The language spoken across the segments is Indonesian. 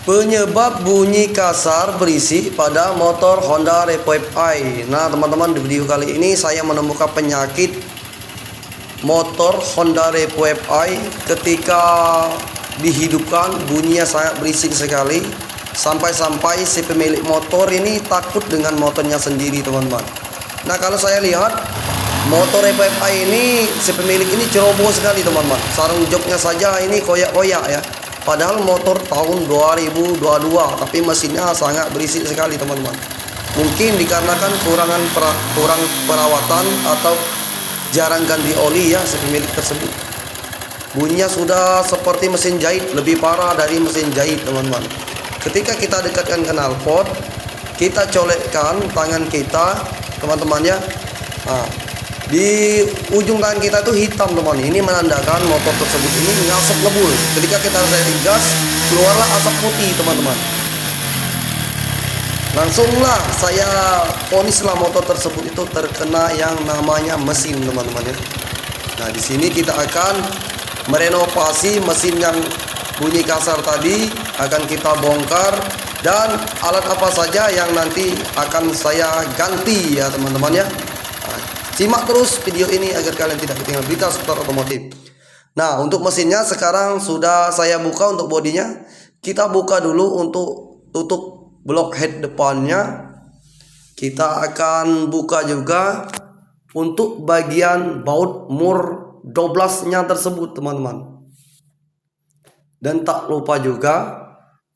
Penyebab bunyi kasar berisik pada motor Honda Revive i. Nah teman-teman, di video kali ini saya menemukan penyakit motor Honda Revive i. Ketika dihidupkan bunyinya sangat berisik sekali, sampai-sampai si pemilik motor ini takut dengan motornya sendiri teman-teman. Nah kalau saya lihat motor Revive i ini, si pemilik ini ceroboh sekali teman-teman. Sarung joknya saja ini koyak-koyak ya. Padahal motor tahun 2022, tapi mesinnya sangat berisik sekali teman-teman. Mungkin dikarenakan kurang perawatan atau jarang ganti oli ya si pemilik tersebut. Bunyinya sudah seperti mesin jahit, lebih parah dari mesin jahit teman-teman. Ketika kita dekatkan knalpot, kita colekkan tangan kita teman-teman ya. Nah, di ujung tangan kita itu hitam teman. Ini menandakan motor tersebut ini ngasap ngebul. Ketika kita tarik gas, keluarlah asap putih teman-teman. Langsunglah saya ponislah motor tersebut itu terkena yang namanya mesin teman-teman ya. Nah di sini kita akan merenovasi mesin yang bunyi kasar tadi, akan kita bongkar, dan alat apa saja yang nanti akan saya ganti ya teman-teman ya. Simak terus video ini agar kalian tidak ketinggalan berita seputar otomotif. Nah untuk mesinnya sekarang sudah saya buka untuk bodinya. Kita buka dulu untuk tutup blok head depannya. Kita akan buka juga untuk bagian baut mur 12 nya tersebut teman-teman. Dan tak lupa juga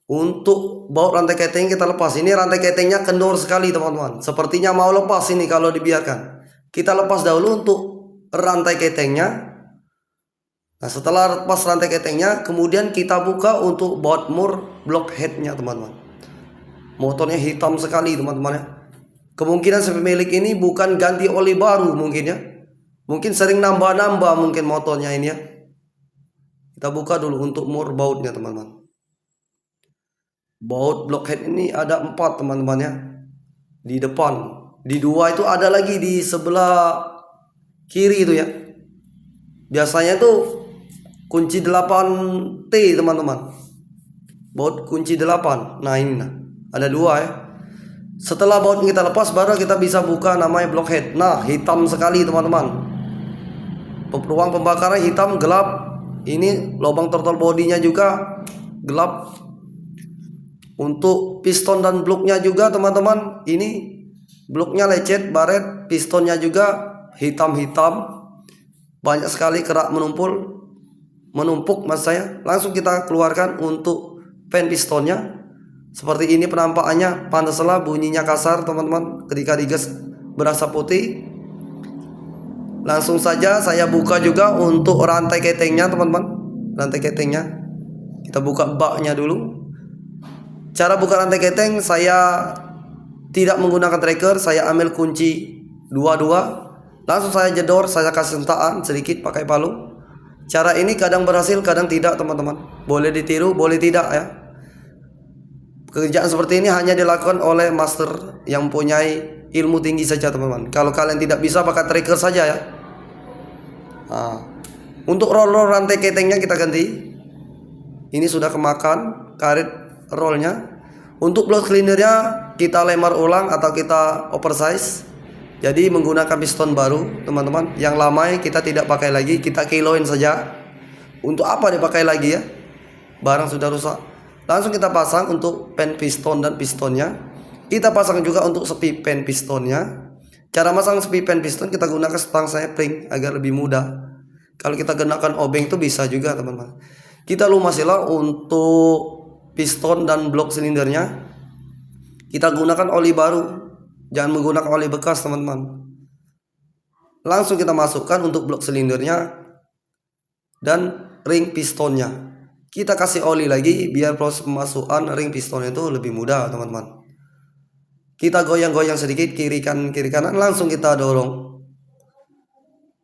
untuk baut rantai keteng kita lepas. Ini rantai ketengnya kendor sekali teman-teman. Sepertinya mau lepas ini kalau dibiarkan. Kita lepas dahulu untuk rantai ketengnya. Nah setelah lepas rantai ketengnya, kemudian kita buka untuk baut mur block headnya teman-teman. Motornya hitam sekali teman-teman ya. Kemungkinan si pemilik ini bukan ganti oli baru mungkin ya. Mungkin sering nambah-nambah mungkin motornya ini ya. Kita buka dulu untuk mur bautnya teman-teman. Baut block head ini ada 4 teman-teman ya. Di depan. Di 2 itu ada lagi di sebelah kiri itu ya. Biasanya itu kunci 8T teman-teman. Baut kunci 8. Nah ini nah. Ada 2 ya. Setelah baut kita lepas baru kita bisa buka namanya blockhead. Nah hitam sekali teman-teman. Ruang pembakaran hitam gelap. Ini lubang throttle bodinya juga gelap. Untuk piston dan bloknya juga teman-teman, ini bloknya lecet, baret, pistonnya juga hitam-hitam. Banyak sekali kerak menumpuk mas saya. Langsung kita keluarkan untuk pen pistonnya. Seperti ini penampakannya, pantaslah bunyinya kasar teman-teman. Ketika digas berasa putih. Langsung saja saya buka juga untuk rantai ketengnya teman-teman. Rantai ketengnya kita buka baknya dulu. Cara buka rantai keteng, saya tidak menggunakan tracker, saya ambil kunci 22, langsung saya jedor, saya kasih sentaan sedikit pakai palu. Cara ini kadang berhasil, kadang tidak teman-teman. Boleh ditiru, boleh tidak ya. Pekerjaan seperti ini hanya dilakukan oleh master yang mempunyai ilmu tinggi saja teman-teman. Kalau kalian tidak bisa, pakai tracker saja ya. Nah, untuk roll rantai ketengnya kita ganti. Ini sudah kemakan karet rollnya. Untuk block cylindernya kita lemar ulang atau kita oversize. Jadi menggunakan piston baru teman-teman. Yang lama kita tidak pakai lagi, kita kiloin saja. Untuk apa dipakai lagi ya? Barang sudah rusak. Langsung kita pasang untuk pen piston dan pistonnya. Kita pasang juga untuk sepi pen pistonnya. Cara masang sepi pen piston kita gunakan stang sapling agar lebih mudah. Kalau kita gunakan obeng itu bisa juga teman-teman. Kita lumasilah untuk piston dan blok silindernya. Kita gunakan oli baru, jangan menggunakan oli bekas teman-teman. Langsung kita masukkan untuk blok silindernya dan ring pistonnya. Kita kasih oli lagi biar proses pemasukan ring piston itu lebih mudah teman-teman. Kita goyang-goyang sedikit kiri kanan, langsung kita dorong.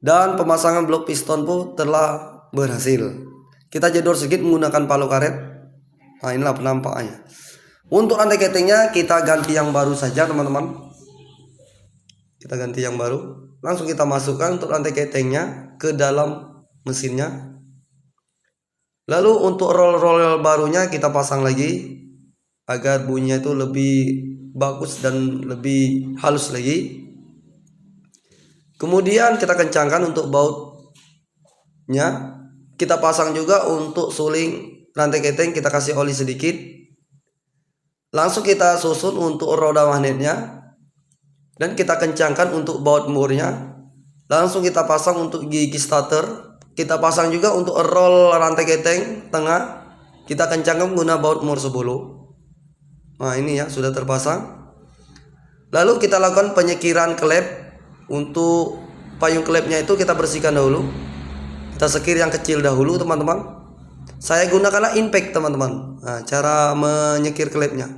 Dan pemasangan blok piston pun telah berhasil. Kita jedor sedikit menggunakan palu karet. Nah inilah penampakannya. Untuk rantai ketengnya kita ganti yang baru saja teman-teman. Kita ganti yang baru. Langsung kita masukkan untuk rantai ketengnya ke dalam mesinnya. Lalu untuk roll barunya kita pasang lagi. agar bunyinya itu lebih bagus dan lebih halus lagi. Kemudian kita kencangkan untuk bautnya. Kita pasang juga untuk suling rantai keteng, kita kasih oli sedikit. Langsung kita susun untuk roda magnetnya. Dan kita kencangkan untuk baut murnya. Langsung kita pasang untuk gigi starter. Kita pasang juga untuk roll rantai keteng tengah. Kita kencangkan guna baut mur 10. Nah ini ya sudah terpasang. Lalu kita lakukan penyekiran klep. Untuk payung klepnya itu kita bersihkan dahulu. Kita sekir yang kecil dahulu teman-teman. Saya gunakanlah impact teman-teman. Nah, cara menyekir klepnya.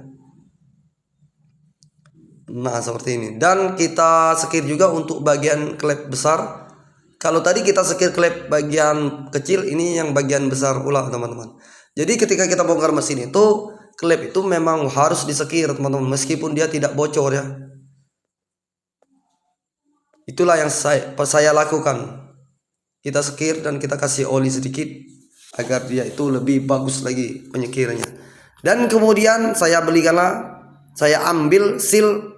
Nah seperti ini. Dan kita sekir juga untuk bagian klep besar. Kalau tadi kita sekir klep bagian kecil, ini yang bagian besar pula teman-teman. Jadi ketika kita bongkar mesin itu, klep itu memang harus disekir teman-teman, meskipun dia tidak bocor ya. Itulah yang saya lakukan. Kita sekir dan kita kasih oli sedikit agar dia itu lebih bagus lagi penyekirnya. Dan kemudian saya ambil seal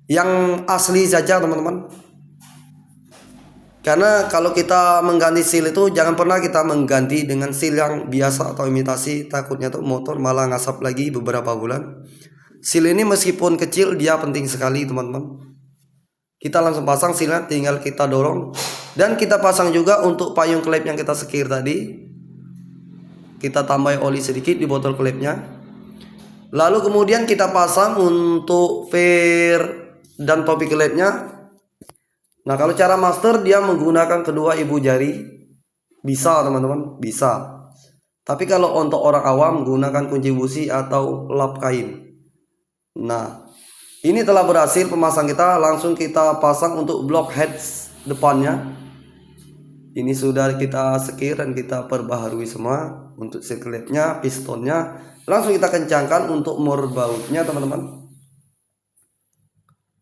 yang asli saja teman-teman. Karena kalau kita mengganti seal itu jangan pernah kita mengganti dengan seal yang biasa atau imitasi, takutnya tuh motor malah ngasap lagi beberapa bulan. Seal ini meskipun kecil dia penting sekali teman-teman. Kita langsung pasang sealnya, tinggal kita dorong. Dan kita pasang juga untuk payung klep yang kita sekir tadi. Kita tambah oli sedikit di botol klepnya. Lalu kemudian kita pasang untuk vir dan topi klepnya. Nah kalau cara master dia menggunakan kedua ibu jari. Bisa teman-teman, bisa. Tapi kalau untuk orang awam menggunakan kunci busi atau lap kain. Nah ini telah berhasil pemasang kita. Langsung kita pasang untuk block heads depannya. Ini sudah kita sekir dan kita perbaharui semua. Untuk sirkulatnya, pistonnya. Langsung kita kencangkan untuk mur bautnya teman-teman.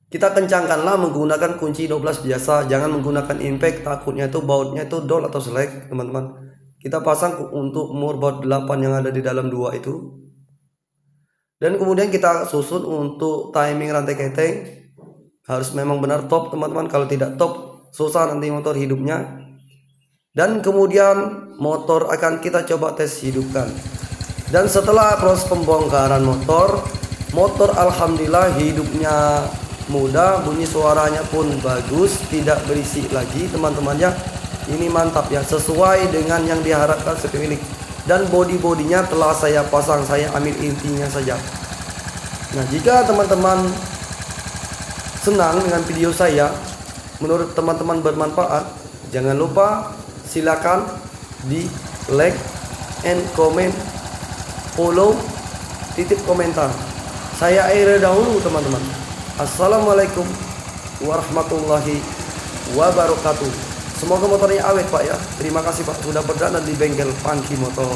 Kita kencangkanlah menggunakan kunci 12 biasa. Jangan menggunakan impact, takutnya itu bautnya itu dol atau selek teman-teman. Kita pasang untuk mur baut 8 yang ada di dalam 2 itu. Dan kemudian kita susun untuk timing rantai keteng. Harus memang benar top teman-teman. Kalau tidak top susah nanti motor hidupnya. Dan kemudian motor akan kita coba tes hidupkan. Dan setelah proses pembongkaran motor alhamdulillah hidupnya mudah. Bunyi suaranya pun bagus, tidak berisik lagi teman-temannya. Ini mantap ya, sesuai dengan yang diharapkan si pemilik. Dan body-bodinya telah saya pasang, saya ambil intinya saja. Nah jika teman-teman senang dengan video saya, menurut teman-teman bermanfaat, jangan lupa silakan di like and comment, follow, titip komentar. Saya akhiri dahulu teman-teman. Assalamualaikum warahmatullahi wabarakatuh. Semoga motornya awet Pak ya. Terima kasih Pak sudah berdana di bengkel Funky Motor.